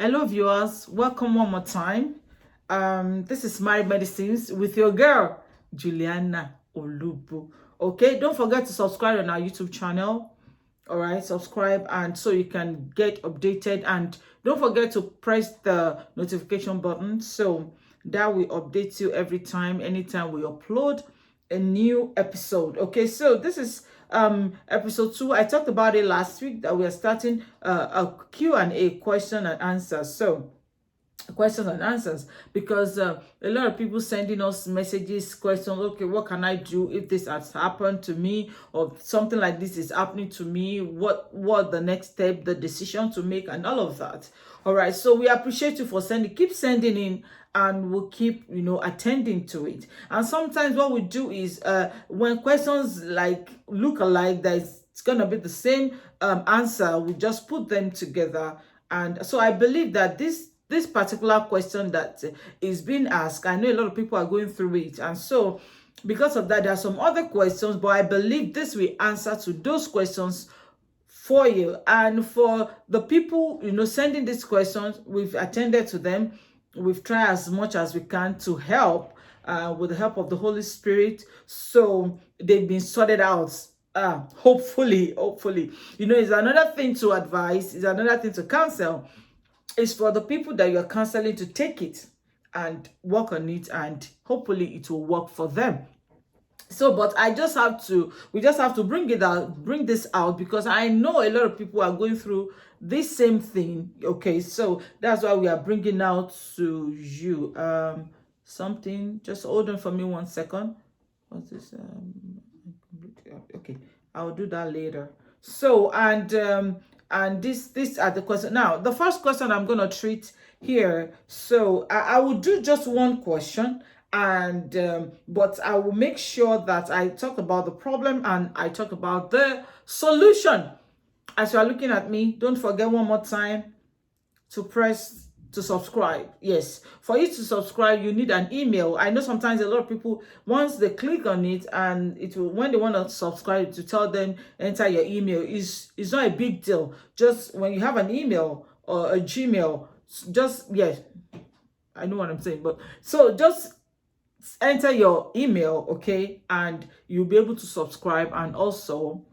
Hello, viewers. Welcome one more time. This is Married Medicines with your girl, Juliana Olubu. Okay, don't forget to subscribe on our YouTube channel. All right, subscribe and so you can get updated. And don't forget to press the notification button so that will update you every time, anytime we upload a new episode. Okay, so this is episode 2. I talked about it last week that we are starting a Q&A, question and answer. So questions and answers, because a lot of people sending us messages, questions. Okay, what can I do if this has happened to me, or something like this is happening to me? What the next step, the decision to make, and all of that. All right, so we appreciate you for sending. Keep sending in and we'll keep attending to it. And sometimes what we do is when questions like look alike, that it's gonna be the same answer, we just put them together. And so I believe that this particular question that is being asked, I know a lot of people are going through it, and so because of that, there are some other questions, but I believe this will answer to those questions for you. And for the people sending these questions, we've attended to them. We've tried as much as we can to help with the help of the Holy Spirit, so they've been sorted out. Hopefully, it's another thing to advise, it's another thing to counsel. It's for the people that you're counseling to take it and work on it, and hopefully it will work for them. So, but we just have to bring this out, because I know a lot of people are going through this same thing. Okay, so that's why we are bringing out to you something. Just hold on for me 1 second. What's this? Okay, I'll do that later. So, and these are the questions. Now, the first question I'm gonna treat here. So I will do just one question, and but I will make sure that I talk about the problem and I talk about the solution. As you are looking at me, don't forget one more time to press to subscribe. Yes, for you to subscribe, you need an email. I know sometimes a lot of people, once they click on it, and it will, when they want to subscribe, to tell them enter your email is not a big deal. Just when you have an email or a Gmail, just, yes, I know what I'm saying, but so just enter your email, okay, and you'll be able to subscribe, and also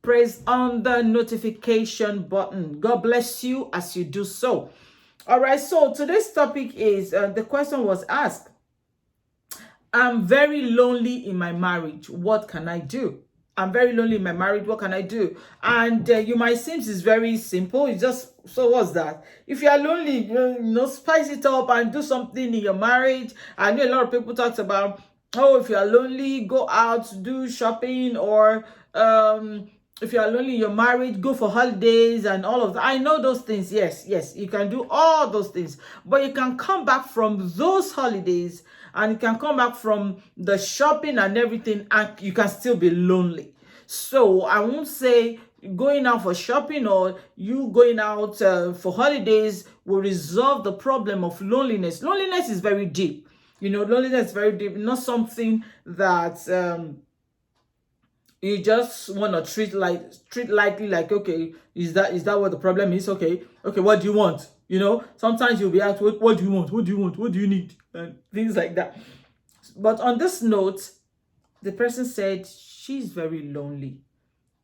press on the notification button. God bless you as you do so. All right, so today's topic is the question was asked: I'm very lonely in my marriage. What can I do? I'm very lonely in my marriage. What can I do? And you might think it's very simple. It's just, so what's that? If you are lonely, spice it up and do something in your marriage. I know a lot of people talk about, oh, if you are lonely, go out, do shopping, or if you are lonely in your marriage, go for holidays and all of that. I know those things. Yes, you can do all those things. But you can come back from those holidays, and you can come back from the shopping and everything, and you can still be lonely. So I won't say going out for shopping or you going out for holidays will resolve the problem of loneliness. Loneliness is very deep. Loneliness is very deep. Not something that you just want to treat lightly, like, okay, is that what the problem is? Okay, what do you want? Sometimes you'll be asked, what do you want? What do you want? What do you need? And things like that. But on this note, the person said she's very lonely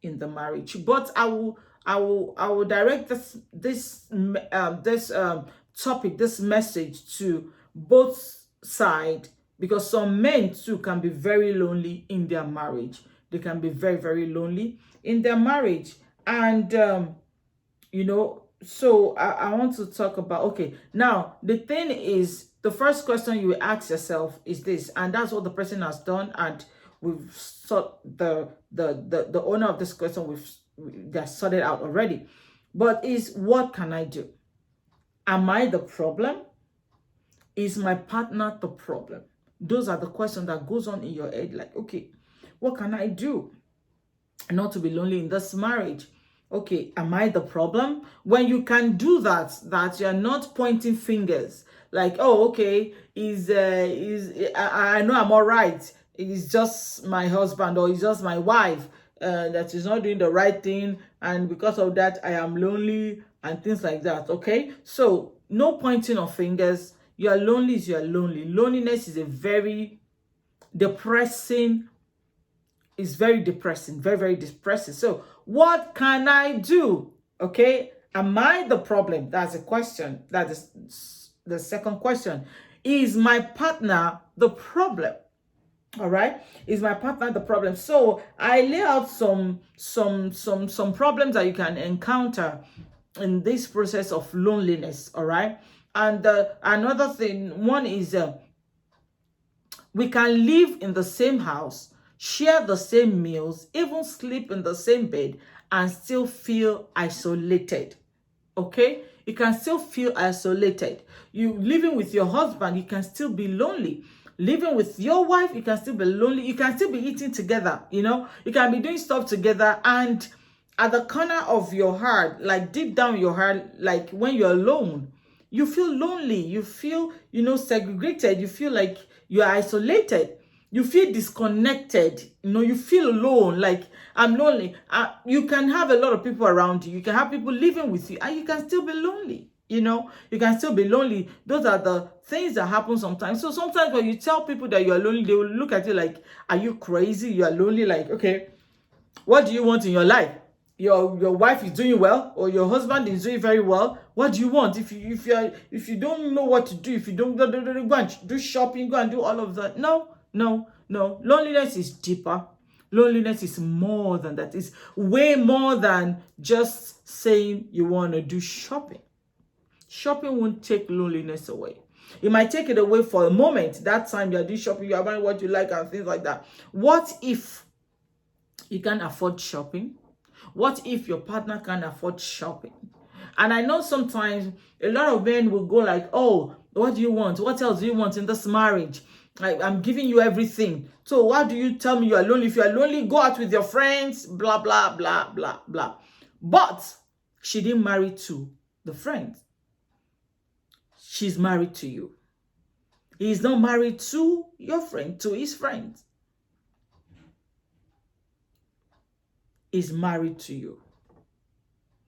in the marriage. But I will direct this topic, this message, to both sides, because some men too can be very lonely in their marriage. They can be very, very lonely in their marriage. And so I want to talk about, okay, now the thing is, the first question you will ask yourself is this, and that's what the person has done, and we've sought the owner of this question, they're sorted out already. But is, what can I do? Am I the problem? Is my partner the problem? Those are the questions that goes on in your head, like, okay, what can I do not to be lonely in this marriage? Okay, am I the problem? When you can do that you're not pointing fingers, like, oh, okay, I know I'm all right. It's just my husband, or it's just my wife. that is not doing the right thing, and because of that I am lonely and things like that. Okay, so no pointing of fingers. You are lonely is you are lonely. Loneliness is a very depressing, is very depressing, very, very depressing. So what can I do? Okay, am I the problem? That's a question. That is the second question. Is my partner the problem? All right, is my partner the problem? So I lay out some problems that you can encounter in this process of loneliness. All right, and another thing, one is we can live in the same house, share the same meals, even sleep in the same bed, and still feel isolated. Okay, you can still feel isolated. You living with your husband, you can still be lonely. Living with your wife, you can still be lonely. You can still be eating together, you know, you can be doing stuff together, and at the corner of your heart, like deep down your heart, like when you're alone, you feel lonely, you feel, you know, segregated, you feel like you're isolated, you feel disconnected, you know, you feel alone, like I'm lonely. You can have a lot of people around you, you can have people living with you, and you can still be lonely. You know, you can still be lonely. Those are the things that happen sometimes. So sometimes when you tell people that you're lonely, they will look at you like, are you crazy? You're lonely. Like, okay, what do you want in your life? Your wife is doing well, or your husband is doing very well. What do you want? If you don't know what to do, if you don't go and do shopping, go and do all of that. No. Loneliness is deeper. Loneliness is more than that. It's way more than just saying you want to do shopping. Shopping won't take loneliness away. It might take it away for a moment. That time you're doing shopping, you're buying what you like and things like that. What if you can't afford shopping? What if your partner can't afford shopping? And I know sometimes a lot of men will go like, oh, what do you want? What else do you want in this marriage? I'm giving you everything. So why do you tell me you are lonely? If you are lonely, go out with your friends, blah, blah, blah, blah, blah. But she didn't marry to the friends. She's married to you. He's not married to your friend, to his friends. He's married to you.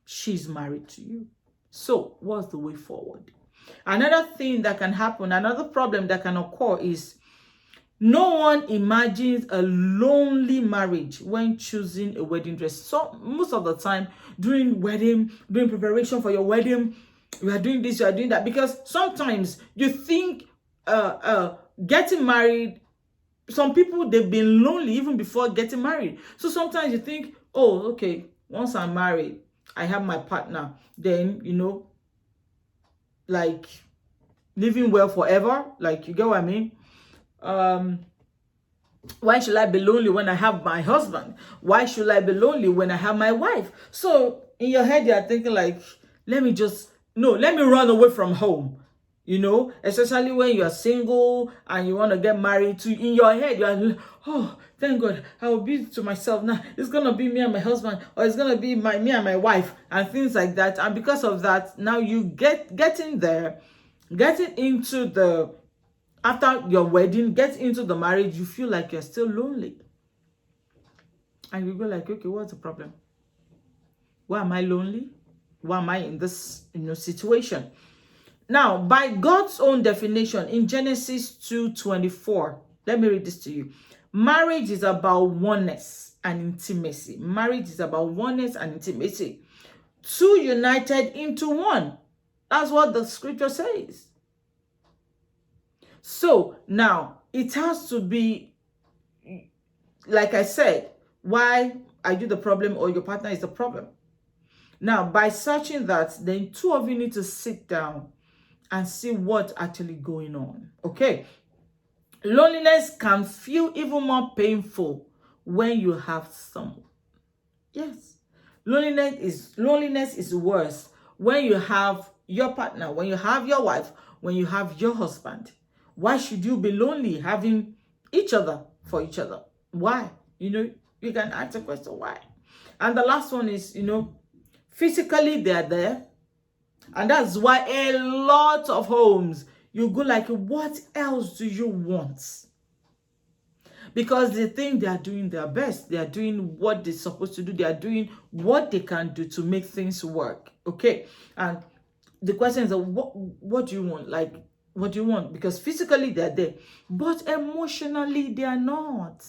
She's married to you. So what's the way forward? Another thing that can happen, another problem that can occur is no one imagines a lonely marriage when choosing a wedding dress. So most of the time during preparation for your wedding, you are doing this, you are doing that, because sometimes you think getting married, some people, they've been lonely even before getting married. So sometimes you think, oh, okay, once I'm married, I have my partner, then, you know, like living well forever, like, you get what I mean? Why should I be lonely when I have my husband? Why should I be lonely when I have my wife? So in your head, you're thinking like, let me run away from home. You know, especially when you're single and you want to get married to, in your head, you're, oh, thank God, I will be to myself now. It's going to be me and my husband, or it's going to be me and my wife, and things like that. And because of that, now you getting into the, after your wedding, get into the marriage, you feel like you're still lonely. And you go like, okay, what's the problem? Why am I lonely? Why am I in this, situation? Now, by God's own definition in Genesis 2:24, let me read this to you. Marriage is about oneness and intimacy. Marriage is about oneness and intimacy. Two united into one. That's what the scripture says. So now it has to be, like I said, why are you the problem or your partner is the problem? Now, by searching that, then two of you need to sit down and see what's actually going on. Okay. Loneliness can feel even more painful when you have someone. Yes. Loneliness is worse when you have your partner, when you have your wife, when you have your husband. Why should you be lonely having each other for each other? Why? You can ask the question, why? And the last one is, physically they are there. And that's why a lot of homes, you go like, what else do you want? because they think they are doing their best. They are doing what they're supposed to do. They are doing what they can do to make things work. Okay. And the question is, what do you want? Like, what do you want? Because physically they're there, but emotionally they are not.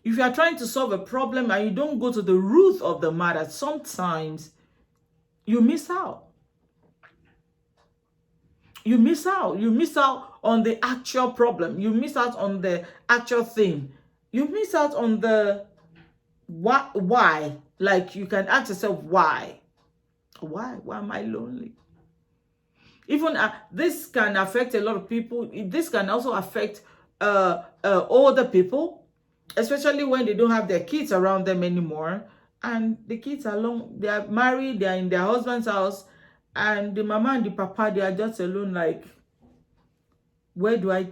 If you are trying to solve a problem and you don't go to the root of the matter, sometimes you miss out. You miss out. You miss out on the actual problem. You miss out on the actual thing. You miss out on the why. Like, you can ask yourself, why? Why am I lonely? Even this can affect a lot of people. This can also affect older people, especially when they don't have their kids around them anymore, and the kids are alone. They are married. They are in their husband's house, and the mama and the papa, they are just alone. Like, where do I?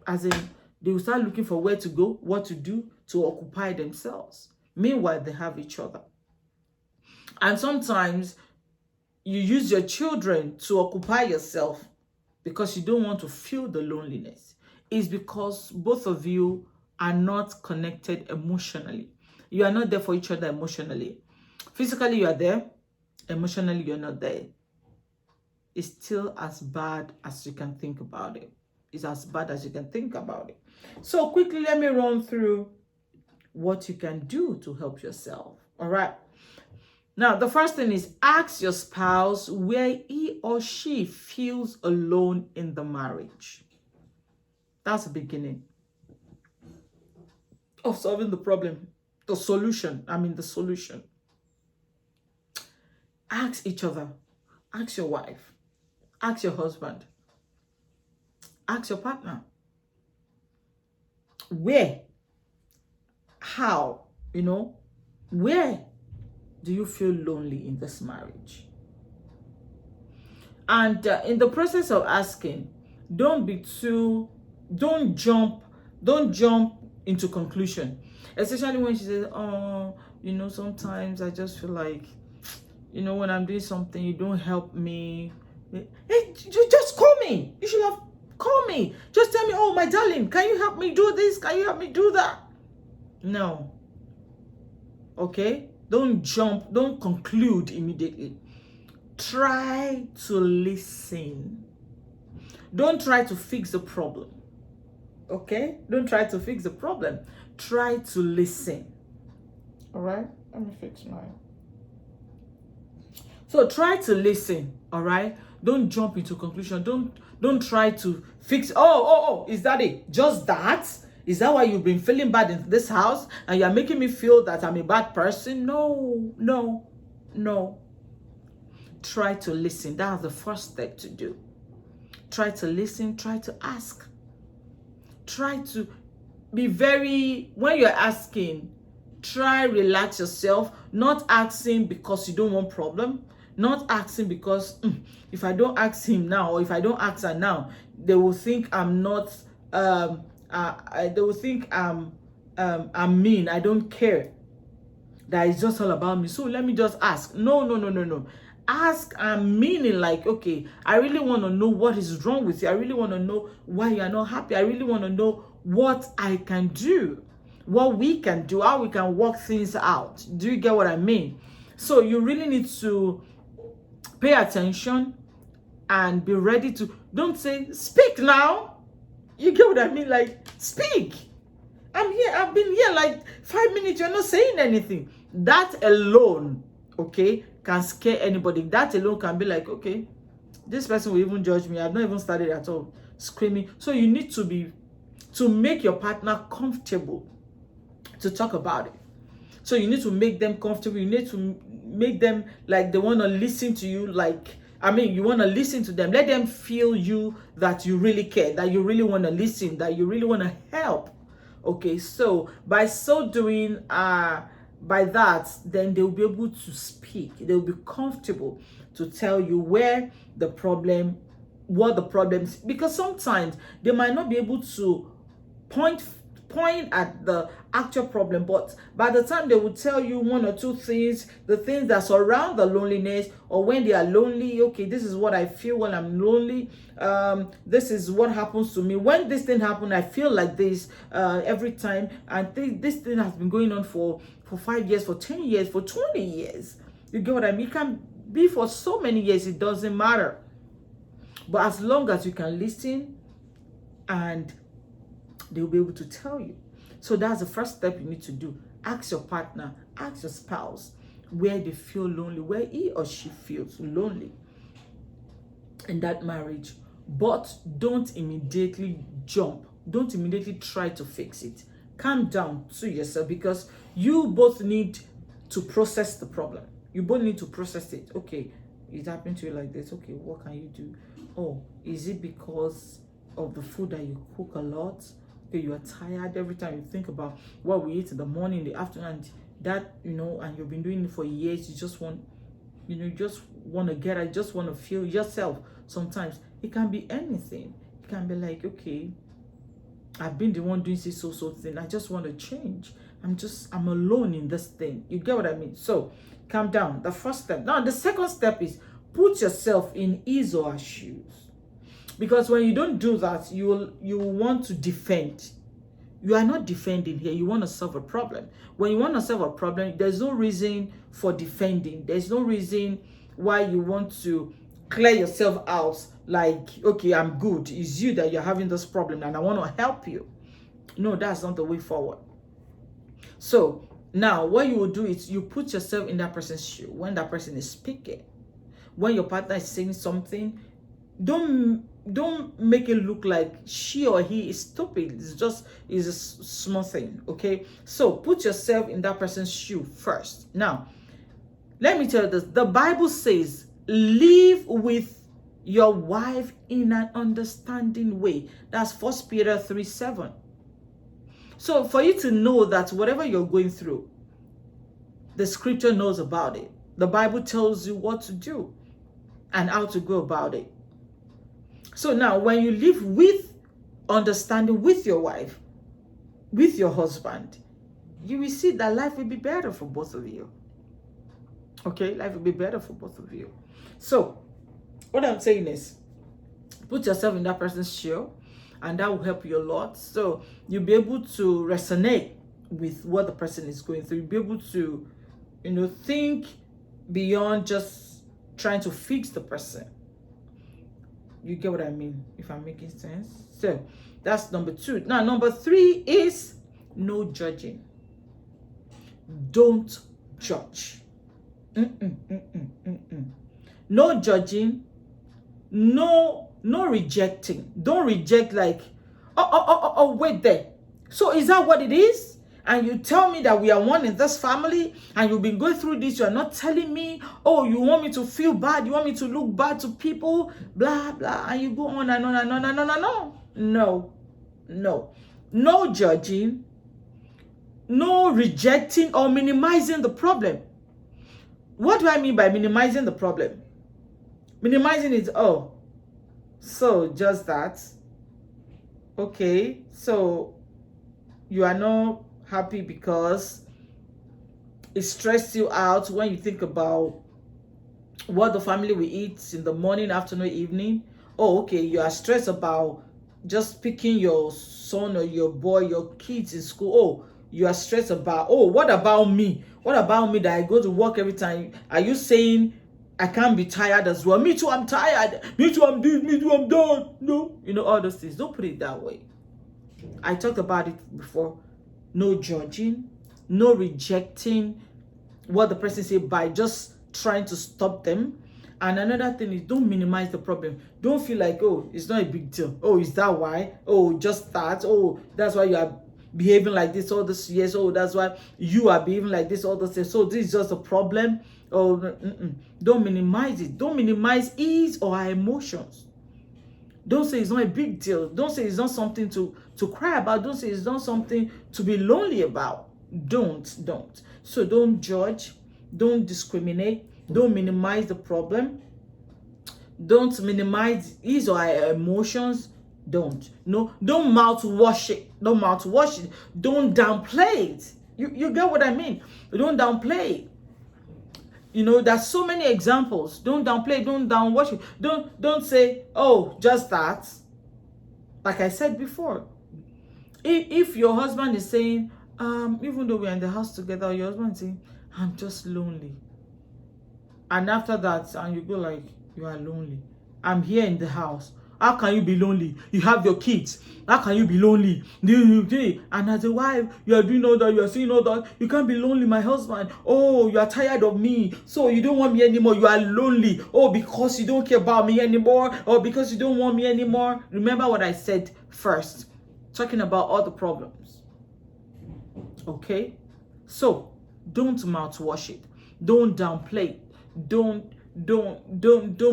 As in, they will start looking for where to go, what to do to occupy themselves. Meanwhile, they have each other. And sometimes you use your children to occupy yourself because you don't want to feel the loneliness. It's because both of you are not connected emotionally. You are not there for each other emotionally. Physically, you are there. Emotionally, you're not there. It's still as bad as you can think about it. It's as bad as you can think about it. So quickly, let me run through what you can do to help yourself. All right. Now, the first thing is, ask your spouse where he or she feels alone in the marriage. That's the beginning of solving the problem. The solution. Ask each other. Ask your wife. Ask your husband. Ask your partner. Where? How? Where do you feel lonely in this marriage? And in the process of asking, don't jump into conclusion. Especially when she says, sometimes I just feel like, when I'm doing something, you don't help me. Hey, you just call me. You should have called me. Just tell me, oh, my darling, can you help me do this? Can you help me do that? No. Okay? Don't conclude immediately. Try to listen. Don't try to fix the problem. Okay? Don't try to fix the problem. Try to listen. All right? Let me fix mine. So try to listen. All right? Don't jump into conclusion. Don't try to fix. Oh, is that it? Just that? Is that why you've been feeling bad in this house and you're making me feel that I'm a bad person? No. Try to listen. That's the first step to do. Try to listen. Try to ask. Try to be when you're asking, relax yourself. Not asking because you don't want problem. Not asking because if I don't ask him now, or if I don't ask her now, they will think I'm not they will think I'm mean. I don't care. That is just all about me. So let me just ask. No. Ask and meaning like, okay, I really want to know what is wrong with you. I really want to know why you are not happy. I really want to know what I can do, what we can do, how we can work things out. Do you get what I mean? So you really need to pay attention and be ready to, don't say, speak now. You get what I mean? Like, speak. I'm here. I've been here like 5 minutes. You're not saying anything. That alone, okay, can scare anybody. That alone can be like, okay, this person will even judge me. I've not even started at all. Screaming. So you need to make your partner comfortable to talk about it. So you need to make them comfortable. You need to make them like they want to listen to you. You want to listen to them. Let them feel you, that you really care, that you really want to listen, that you really want to help. Okay, so by so doing, by that, then they'll be able to speak. They'll be comfortable to tell you what the problem is. Because sometimes they might not be able to point point at the actual problem, but by the time they will tell you one or two things, the things that surround the loneliness, or when they are lonely, okay, this is what I feel when I'm lonely, this is what happens to me when this thing happens. I feel like this every time, and this thing has been going on for 5 years, for 10 years, for 20 years. You get what I mean? It can be for so many years, it doesn't matter. But as long as you can listen, and they'll be able to tell you. So that's the first step you need to do. Ask your partner, ask your spouse where they feel lonely, where he or she feels lonely in that marriage. But don't immediately jump. Don't immediately try to fix it. Calm down to yourself, because you both need to process the problem. You both need to process it. Okay, it happened to you like this. Okay, what can you do? Oh, is it because of the food that you cook a lot? Okay, you are tired every time you think about what we eat in the morning, in the afternoon, and that, and you've been doing it for years. You just want, you just want to get, I just want to feel yourself. Sometimes it can be anything. It can be like, okay, I've been the one doing this so thing. I just want to change. I'm alone in this thing. You get what I mean? So calm down. The first step. Now the second step is put yourself in his or her shoes. Because when you don't do that, you will want to defend. You are not defending here. You want to solve a problem. When you want to solve a problem, there's no reason for defending. There's no reason why you want to clear yourself out like, okay, I'm good. It's you that you're having this problem and I want to help you. No, that's not the way forward. So now what you will do is you put yourself in that person's shoe when that person is speaking. When your partner is saying something, don't make it look like she or he is stupid. It's a small thing, okay? So put yourself in that person's shoe first. Now, let me tell you this. The Bible says, live with your wife in an understanding way. That's 1 Peter 3:7. So for you to know that whatever you're going through, the scripture knows about it. The Bible tells you what to do and how to go about it. So now, when you live with understanding with your wife, with your husband, you will see that life will be better for both of you. Okay, life will be better for both of you. So, what I'm saying is, put yourself in that person's shoe, and that will help you a lot. So, you'll be able to resonate with what the person is going through. You'll be able to, think beyond just trying to fix the person. You get what I mean, if I'm making sense? So that's number 2. Now, number 3 is no judging. Don't judge. No judging. No rejecting. Don't reject like, wait there. So is that what it is? And you tell me that we are one in this family, and you've been going through this, you are not telling me, oh, you want me to feel bad, you want me to look bad to people, blah, blah, and you go on and on and on and on and on. No judging, no rejecting or minimizing the problem. What do I mean by minimizing the problem? Minimizing is, oh, so just that. Okay, so you are not happy because it stressed you out when you think about what the family will eat in the morning, afternoon, evening. Oh, okay, you are stressed about just picking your son or your boy, your kids in school. Oh, you are stressed about, oh, what about me? What about me that I go to work every time? Are you saying I can't be tired as well? Me too, I'm tired. Me too, I'm this. Me too, I'm done. No, all those things. Don't put it that way. I talked about it before. No judging, no rejecting what the person said by just trying to stop them. And another thing is, don't minimize the problem. Don't feel like, oh, it's not a big deal. Oh, is that why? Oh, just that. Oh, that's why you are behaving like this all this years. Oh, that's why you are behaving like this all this years. So this is just a problem. Oh, don't minimize it. Don't minimize his or her emotions. Don't say it's not a big deal. Don't say it's not something to cry about. Don't say it's not something to be lonely about. Don't. So don't judge. Don't discriminate. Don't minimize the problem. Don't minimize his or her emotions. Don't. No, don't mouthwash it. Don't mouthwash it. Don't downplay it. You get what I mean? Don't downplay it. You know, there's so many examples. Don't downplay, don't downwash it. Don't say, oh, just that. Like I said before, if your husband is saying, even though we're in the house together, your husband is saying, I'm just lonely. And after that, and you go like, you are lonely. I'm here in the house. How can you be lonely? You have your kids. How can you be lonely? And as a wife, you are doing all that, you are saying all that. You can't be lonely, my husband. Oh, you are tired of me, so you don't want me anymore. You are lonely. Oh, because you don't care about me anymore, or because you don't want me anymore. Remember what I said first, talking about all the problems. Okay? So, don't mouthwash it. Don't downplay it. Don't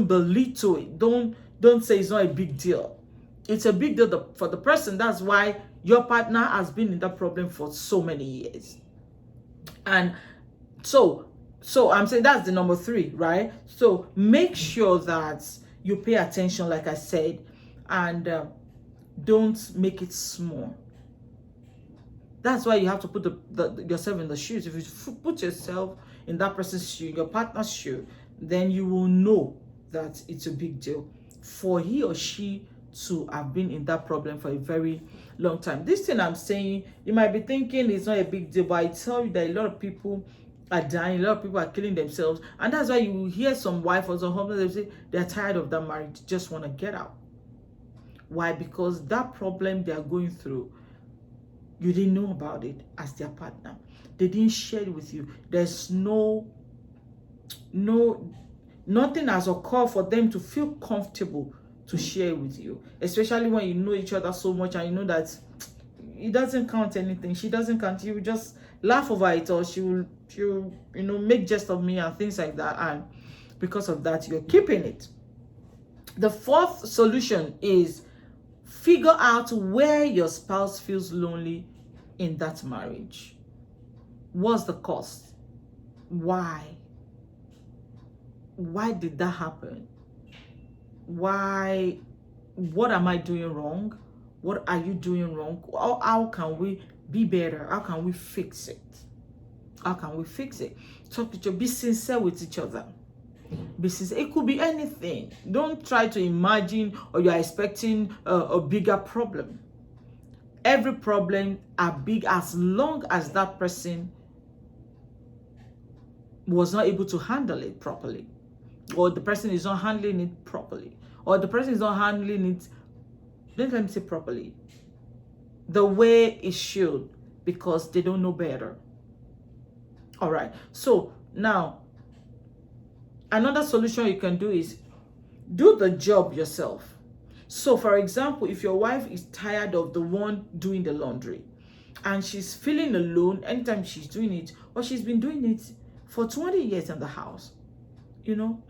belittle it. Don't say it's not a big deal. It's a big deal for the person. That's why your partner has been in that problem for so many years. And so I'm saying that's the number 3, right? So make sure that you pay attention, like I said, and don't make it small. That's why you have to put yourself in the shoes. If you put yourself in that person's shoe, your partner's shoe, then you will know that it's a big deal for he or she to have been in that problem for a very long time. This thing I'm saying, you might be thinking it's not a big deal, but I tell you that a lot of people are dying, a lot of people are killing themselves, and that's why you hear some wife or some husband, they say they're tired of that marriage, just want to get out. Why? Because that problem they are going through, you didn't know about it as their partner. They didn't share it with you. There's nothing has occurred for them to feel comfortable to share with you, especially when you know each other so much and you know that it doesn't count anything. She doesn't count. You just laugh over it, or she'll make jest of me and things like that, and because of that you're keeping it. The 4th solution is figure out where your spouse feels lonely in that marriage. What's the cost? Why did that happen? Why? What am I doing wrong? What are you doing wrong? How can we be better? How can we fix it? How can we fix it? Talk to each other. Be sincere with each other. Be sincere. It could be anything. Don't try to imagine or you're expecting a bigger problem. Every problem are big as long as that person was not able to handle it properly, or the person is not handling it properly, or the person is not handling it, let me say properly, the way it should, because they don't know better. All right. So now, another solution you can do is do the job yourself. So for example, if your wife is tired of the one doing the laundry and she's feeling alone anytime she's doing it, or she's been doing it for 20 years in the house, and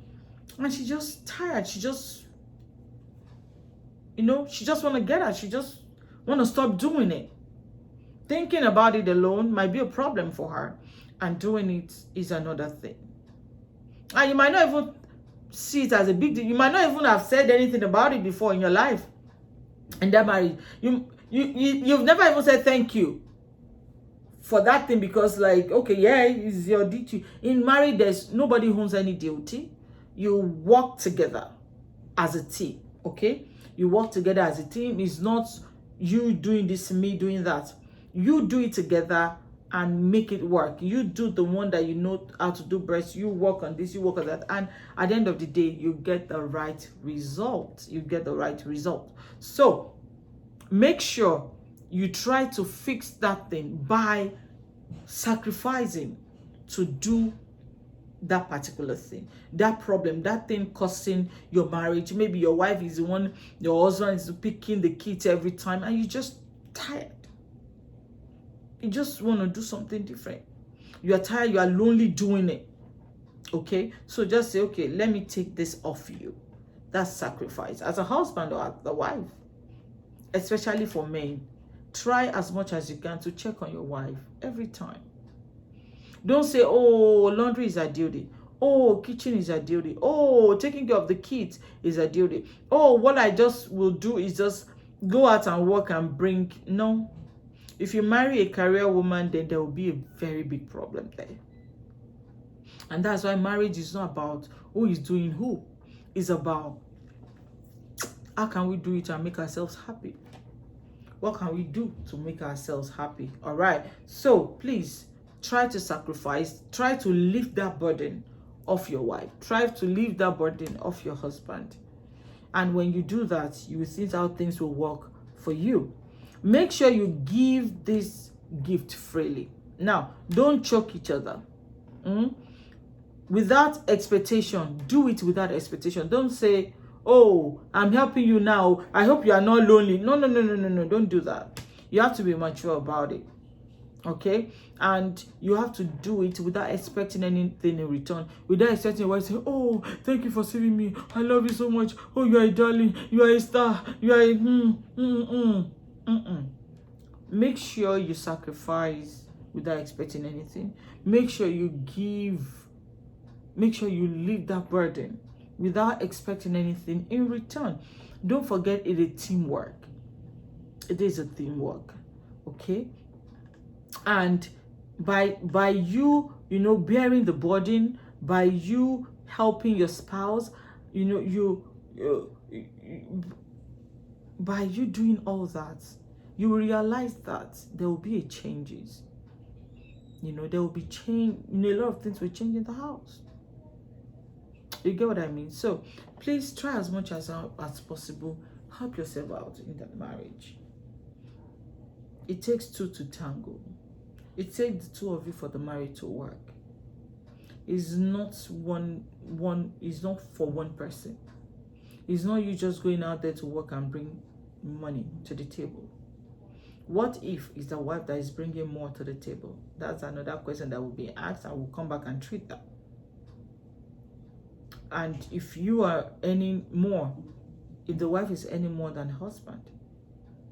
she's just tired, she just want to get out, she just want to stop doing it. Thinking about it alone might be a problem for her, and doing it is another thing. And you might not even see it as a big deal. You might not even have said anything about it before in your life. In that marriage, you've never even said thank you for that thing, because like, okay, yeah, it's your duty. In marriage, there's nobody owns any duty. You work together as a team, okay? You work together as a team. It's not you doing this, me doing that. You do it together and make it work. You do the one that you know how to do best. You work on this, you work on that, and at the end of the day, you get the right result. You get the right result. So make sure you try to fix that thing by sacrificing to do that particular thing, that problem, that thing causing your marriage. Maybe your wife is the one, your husband is picking the kids every time, and you're just tired. You just want to do something different. You are tired, you are lonely doing it. Okay? So just say, okay, let me take this off you. That's sacrifice. As a husband or as a wife, especially for men, try as much as you can to check on your wife every time. Don't say, oh, laundry is a duty. Oh, kitchen is a duty. Oh, taking care of the kids is a duty. Oh, what I just will do is just, go out and work and bring. No. If you marry a career woman, then there will be a very big problem there. And that's why marriage is not about who is doing who. It's about how can we do it and make ourselves happy. What can we do to make ourselves happy? All right. So please try to sacrifice. Try to lift that burden off your wife. Try to lift that burden off your husband. And when you do that, you will see how things will work for you. Make sure you give this gift freely. Now, don't choke each other. Without expectation. Do it without expectation. Don't say, oh, I'm helping you now, I hope you are not lonely. No, no, no, no, no, no. Don't do that. You have to be mature about it. Okay? And you have to do it without expecting anything in return. Without expecting what you say, oh, thank you for saving me. I love you so much. Oh, you are a darling. You are a star. You are a Make sure you sacrifice without expecting anything. Make sure you give. Make sure you leave that burden without expecting anything in return. Don't forget, it is teamwork. It is a teamwork. Okay? And by you, bearing the burden, by you helping your spouse, by you doing all that, you will realize that there will be changes. There will be change. A lot of things will change in the house. You get what I mean? So please try as much as possible. Help yourself out in that marriage. It takes two to tango. It takes the two of you for the marriage to work. It's not it's not for one person. It's not you just going out there to work and bring money to the table. What if it's the wife that is bringing more to the table? That's another question that will be asked. I will come back and treat that. And if you are earning more, if the wife is earning more than the husband,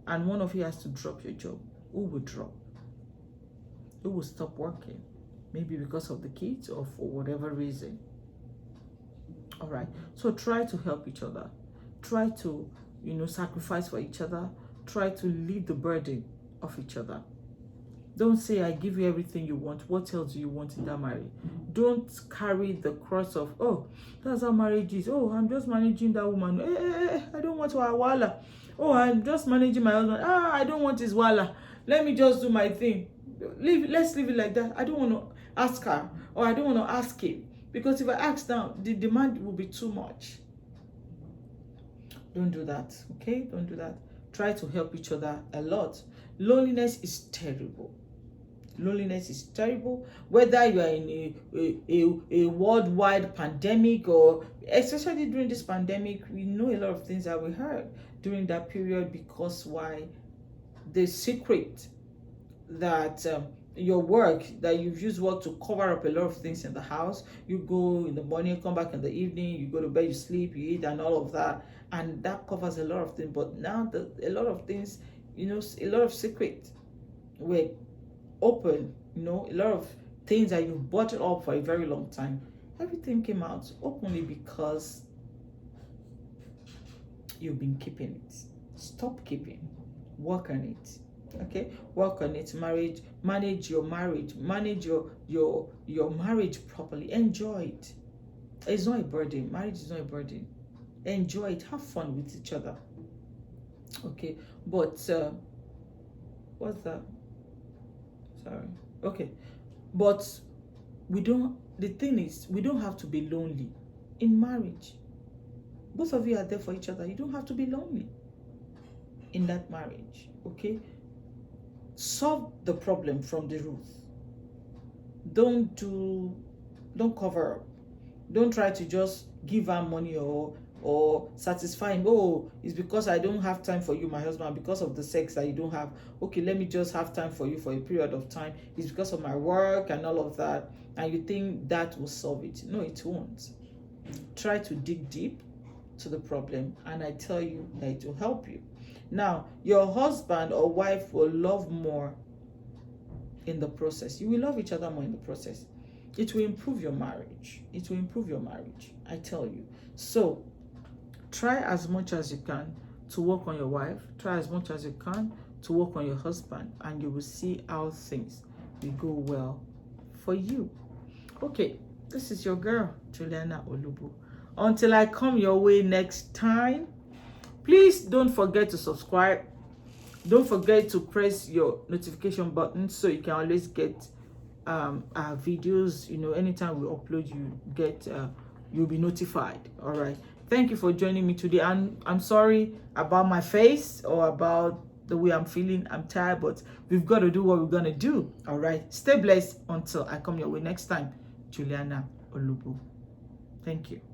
and one of you has to drop your job, who will drop? Who will stop working? Maybe because of the kids or for whatever reason. All right. So try to help each other. Try to, sacrifice for each other. Try to leave the burden of each other. Don't say, I give you everything you want. What else do you want in that marriage? Don't carry the cross of, oh, that's how marriage is. Oh, I'm just managing that woman. I don't want her wala. Oh, I'm just managing my husband. I don't want his wala. Let me just do my thing. Let's leave it like that. I don't want to ask her, or I don't want to ask him. Because if I ask now, the demand will be too much. Don't do that, okay? Don't do that. Try to help each other a lot. Loneliness is terrible. Loneliness is terrible. Whether you are in a worldwide pandemic, or especially during this pandemic, we know a lot of things that we heard during that period. Because why? The secret that your work, that you've used work to cover up a lot of things in the house. You go in the morning, come back in the evening, you go to bed, you sleep, you eat, and all of that. And that covers a lot of things. But now a lot of things, a lot of secrets were open, a lot of things that you've bottled up for a very long time. Everything came out openly because you've been keeping it. Stop keeping. Work on it. Okay, work on it. Manage your marriage. Manage your marriage properly. Enjoy it. It's not a burden. Marriage is not a burden. Enjoy it. Have fun with each other. Okay, but what's that? Sorry. Okay, but the thing is, we don't have to be lonely in marriage. Both of you are there for each other. You don't have to be lonely in that marriage. Okay, solve the problem from the root. Don't cover up. Don't try to just give her money or satisfy him. Oh, it's because I don't have time for you, my husband, because of the sex that you don't have. Okay, let me just have time for you for a period of time. It's because of my work and all of that. And you think that will solve it. No, it won't. Try to dig deep to the problem, and I tell you that it will help you. Now, your husband or wife will love more in the process. You will love each other more in the process. It will improve your marriage. It will improve your marriage, I tell you. So try as much as you can to work on your wife. Try as much as you can to work on your husband, and you will see how things will go well for you. Okay, this is your girl, Juliana Olubu. Until I come your way next time, please don't forget to subscribe. Don't forget to press your notification button so you can always get our videos. You know, anytime we upload, you'll be notified. All right. Thank you for joining me today. I'm sorry about my face or about the way I'm feeling. I'm tired, but we've got to do what we're gonna do. All right. Stay blessed until I come your way next time. Juliana Olubu. Thank you.